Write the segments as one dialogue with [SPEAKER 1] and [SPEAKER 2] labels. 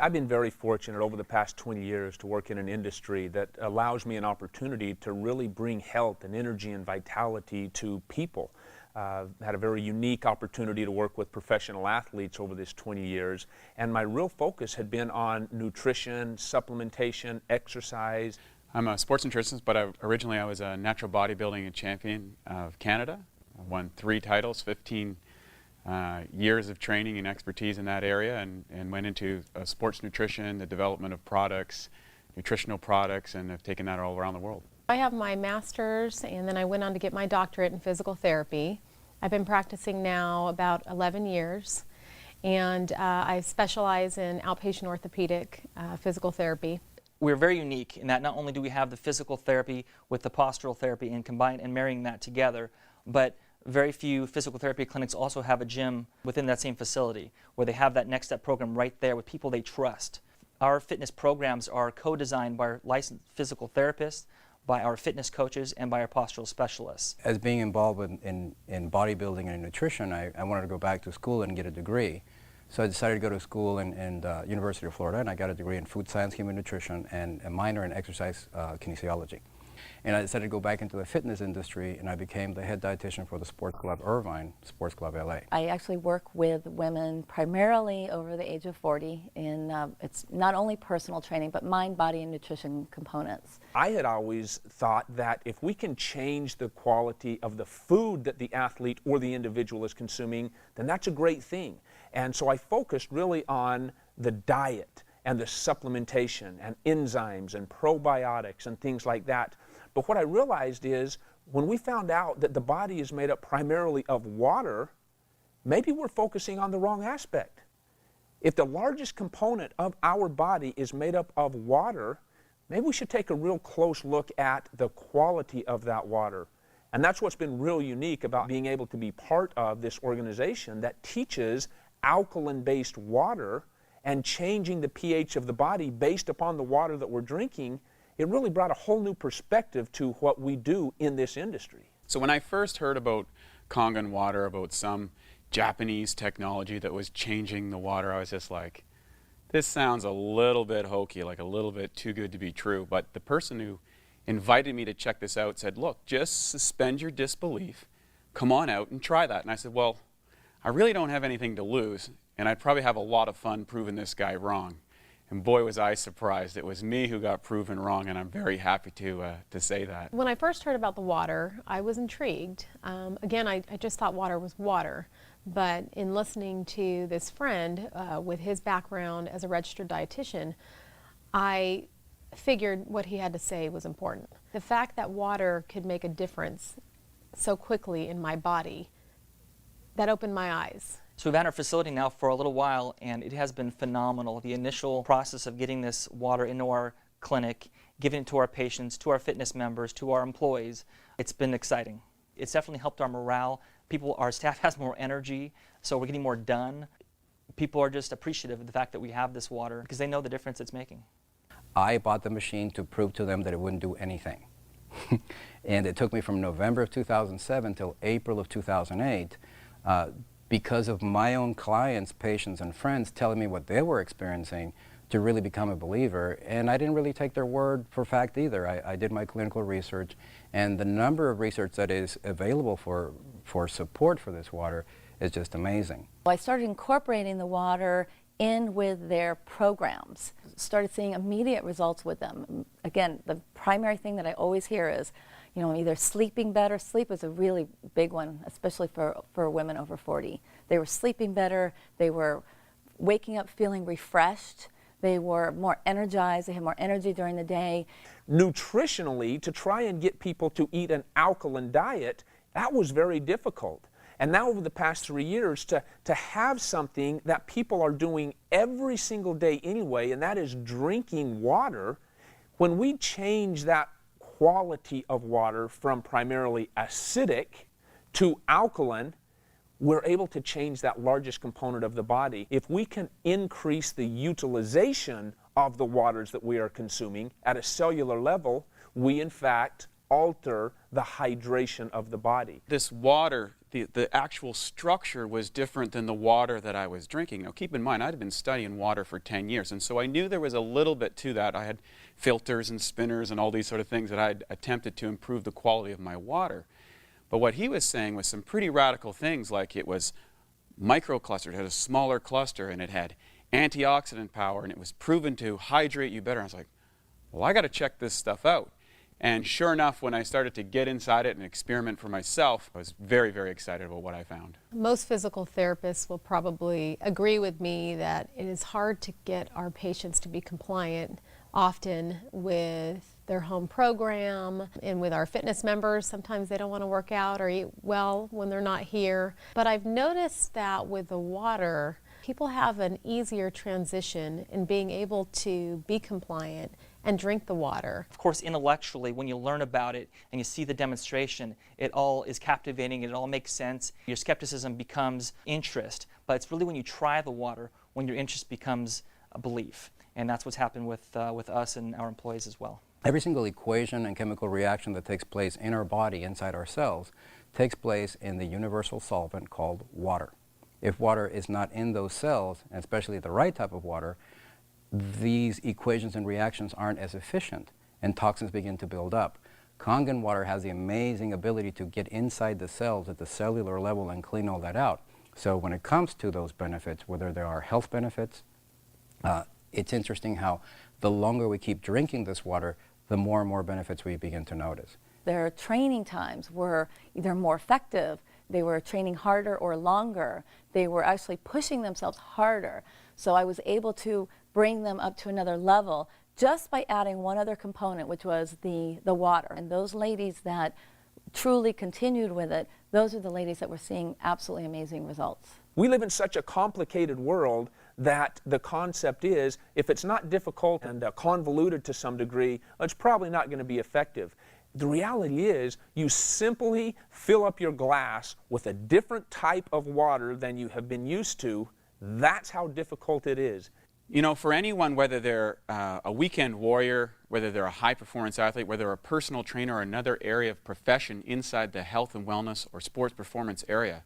[SPEAKER 1] I've been very fortunate over the past 20 years to work in an industry that allows me an opportunity to really bring health and energy and vitality to people. Had a very unique opportunity to work with professional athletes over this 20 years, and my real focus had been on nutrition, supplementation, exercise.
[SPEAKER 2] I'm a sports nutritionist, but originally I was a natural bodybuilding champion of Canada. I won 3 titles, 15 years of training and expertise in that area, and went into sports nutrition, the development of products, nutritional products, and have taken that all around the world.
[SPEAKER 3] I have my master's, and then I went on to get my doctorate in physical therapy. I've been practicing now about 11 years, and I specialize in outpatient orthopedic physical therapy.
[SPEAKER 4] We're very unique in that not only do we have the physical therapy with the postural therapy and combine and marrying that together, but very few physical therapy clinics also have a gym within that same facility where they have that next step program right there with people they trust. Our fitness programs are co-designed by our licensed physical therapists, by our fitness coaches, and by our postural specialists.
[SPEAKER 5] As being involved in bodybuilding and nutrition, I wanted to go back to school and get a degree. So I decided to go to school in University of Florida, and I got a degree in food science, human nutrition, and a minor in exercise kinesiology. And I decided to go back into the fitness industry, and I became the head dietitian for the Sports Club Irvine, Sports Club LA.
[SPEAKER 6] I actually work with women primarily over the age of 40 in it's not only personal training, but mind, body, and nutrition components.
[SPEAKER 1] I had always thought that if we can change the quality of the food that the athlete or the individual is consuming, then that's a great thing. And so I focused really on the diet and the supplementation and enzymes and probiotics and things like that. But what I realized is when we found out that the body is made up primarily of water, maybe we're focusing on the wrong aspect. If the largest component of our body is made up of water, maybe we should take a real close look at the quality of that water. And that's what's been real unique about being able to be part of this organization that teaches alkaline-based water and changing the pH of the body based upon the water that we're drinking. It really brought a whole new perspective to what we do in this industry.
[SPEAKER 2] So when I first heard about Kangen Water, about some Japanese technology that was changing the water, I was just like, this sounds a little bit hokey, like a little bit too good to be true. But the person who invited me to check this out said, look, just suspend your disbelief, come on out and try that. And I said, well, I really don't have anything to lose, and I'd probably have a lot of fun proving this guy wrong. And boy, was I surprised. It was me who got proven wrong, and I'm very happy to say that.
[SPEAKER 3] When I first heard about the water, I was intrigued. Again, I just thought water was water. But in listening to this friend with his background as a registered dietitian, I figured what he had to say was important. The fact that water could make a difference so quickly in my body, that opened my eyes.
[SPEAKER 4] So we've had our facility now for a little while, and it has been phenomenal. The initial process of getting this water into our clinic, giving it to our patients, to our fitness members, to our employees, it's been exciting. It's definitely helped our morale. Our staff has more energy, so we're getting more done. People are just appreciative of the fact that we have this water because they know the difference it's making.
[SPEAKER 5] I bought the machine to prove to them that it wouldn't do anything. And it took me from November of 2007 till April of 2008 because of my own clients, patients, and friends telling me what they were experiencing to really become a believer. And I didn't really take their word for fact either. I did my clinical research, and the number of research that is available for support for this water is just amazing.
[SPEAKER 6] I started incorporating the water in with their programs, started seeing immediate results with them. Again, the primary thing that I always hear is, you know, either sleeping better. Sleep is a really big one, especially for women over 40. They were sleeping better, they were waking up feeling refreshed, they were more energized, they had more energy during the day.
[SPEAKER 1] Nutritionally, to try and get people to eat an alkaline diet, that was very difficult. And now over the past 3 years, to have something that people are doing every single day anyway, and that is drinking water, when we change that quality of water from primarily acidic to alkaline, we're able to change that largest component of the body. If we can increase the utilization of the waters that we are consuming at a cellular level, we in fact alter the hydration of the body.
[SPEAKER 2] This water the actual structure was different than the water that I was drinking. Now keep in mind, I'd been studying water for 10 years, and so I knew there was a little bit to that. I had filters and spinners and all these sort of things that I'd attempted to improve the quality of my water. But what he was saying was some pretty radical things, like it was microclustered, it had a smaller cluster, and it had antioxidant power, and it was proven to hydrate you better. I was like, well, I got to check this stuff out. And sure enough, when I started to get inside it and experiment for myself, I was very, very excited about what I found.
[SPEAKER 3] Most physical therapists will probably agree with me that it is hard to get our patients to be compliant often with their home program and with our fitness members. Sometimes they don't want to work out or eat well when they're not here. But I've noticed that with the water, people have an easier transition in being able to be compliant and drink the water.
[SPEAKER 4] Of course, intellectually, when you learn about it and you see the demonstration, it all is captivating, it all makes sense. Your skepticism becomes interest, but it's really when you try the water when your interest becomes a belief. And that's what's happened with us and our employees as well.
[SPEAKER 5] Every single equation and chemical reaction that takes place in our body, inside our cells, takes place in the universal solvent called water. If water is not in those cells, and especially the right type of water, these equations and reactions aren't as efficient, and toxins begin to build up. Kangen water has the amazing ability to get inside the cells at the cellular level and clean all that out. So when it comes to those benefits, whether there are health benefits, it's interesting how the longer we keep drinking this water, the more and more benefits we begin to notice.
[SPEAKER 6] Their training times were either more effective, they were training harder or longer, they were actually pushing themselves harder. So I was able to bring them up to another level just by adding one other component, which was the water. And those ladies that truly continued with it, those are the ladies that were seeing absolutely amazing results.
[SPEAKER 1] We live in such a complicated world that the concept is, if it's not difficult and convoluted to some degree, it's probably not going to be effective. The reality is, you simply fill up your glass with a different type of water than you have been used to. That's how difficult it is.
[SPEAKER 2] You know, for anyone, whether they're a weekend warrior, whether they're a high-performance athlete, whether they're a personal trainer or another area of profession inside the health and wellness or sports performance area,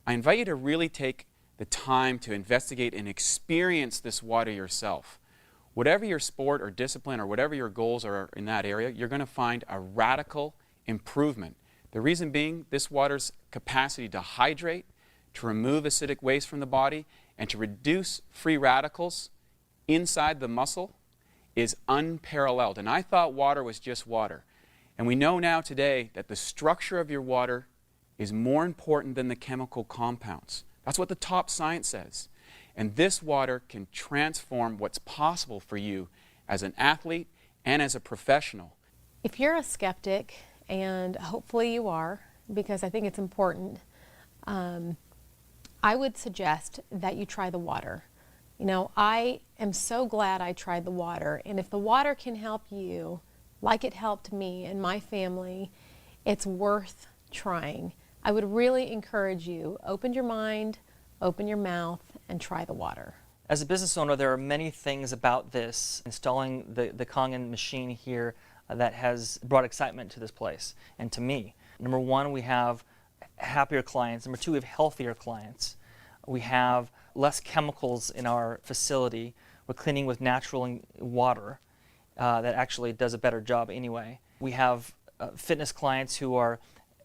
[SPEAKER 2] I invite you to really take the time to investigate and experience this water yourself. Whatever your sport or discipline or whatever your goals are in that area, you're going to find a radical improvement. The reason being, this water's capacity to hydrate, to remove acidic waste from the body, and to reduce free radicals inside the muscle is unparalleled. And I thought water was just water. And we know now today that the structure of your water is more important than the chemical compounds. That's what the top science says. And this water can transform what's possible for you as an athlete and as a professional.
[SPEAKER 3] If you're a skeptic, and hopefully you are, because I think it's important, I would suggest that you try the water. You know, I am so glad I tried the water, and if the water can help you, like it helped me and my family, it's worth trying. I would really encourage you, open your mind, open your mouth, and try the water.
[SPEAKER 4] As a business owner, there are many things about this, installing the Kangen machine here, that has brought excitement to this place and to me. Number one, we have happier clients. Number two, we have healthier clients. We have less chemicals in our facility. We're cleaning with natural water that actually does a better job anyway. We have fitness clients who are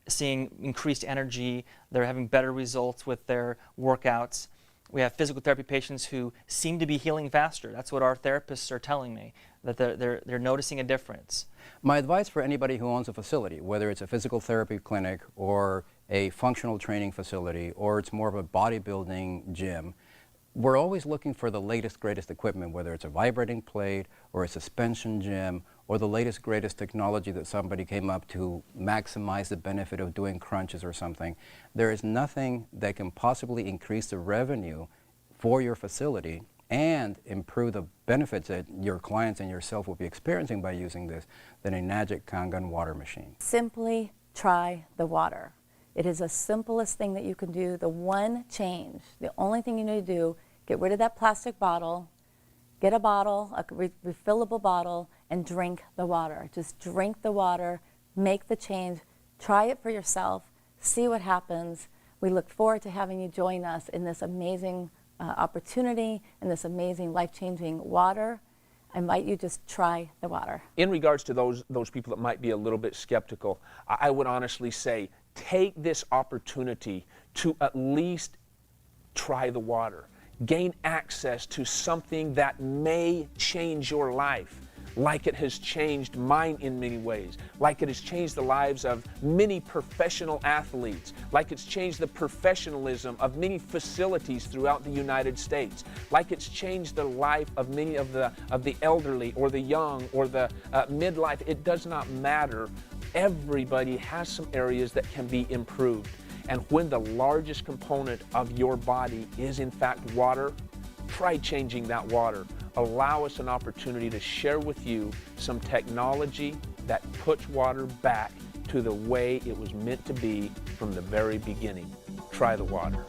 [SPEAKER 4] seeing increased energy. They're having better results with their workouts. We have physical therapy patients who seem to be healing faster. That's what our therapists are telling me, that they're noticing a difference.
[SPEAKER 5] My advice for anybody who owns a facility, whether it's a physical therapy clinic or a functional training facility or it's more of a bodybuilding gym, we're always looking for the latest, greatest equipment, whether it's a vibrating plate or a suspension gym or the latest, greatest technology that somebody came up to maximize the benefit of doing crunches or something. There is nothing that can possibly increase the revenue for your facility and improve the benefits that your clients and yourself will be experiencing by using this than a magic Kangen water machine.
[SPEAKER 6] Simply try the water. It is the simplest thing that you can do. The one change, the only thing you need to do, get rid of that plastic bottle, get a bottle, a refillable bottle, and drink the water. Just drink the water, make the change, try it for yourself, see what happens. We look forward to having you join us in this amazing opportunity and this amazing life-changing water. I invite you just try the water.
[SPEAKER 1] In regards to those people that might be a little bit skeptical, I would honestly say take this opportunity to at least try the water. Gain access to something that may change your life, like it has changed mine in many ways, like it has changed the lives of many professional athletes, like it's changed the professionalism of many facilities throughout the United States, like it's changed the life of many of the elderly or the young or the midlife. It does not matter. Everybody has some areas that can be improved. And when the largest component of your body is in fact water, try changing that water. Allow us an opportunity to share with you some technology that puts water back to the way it was meant to be from the very beginning. Try the water.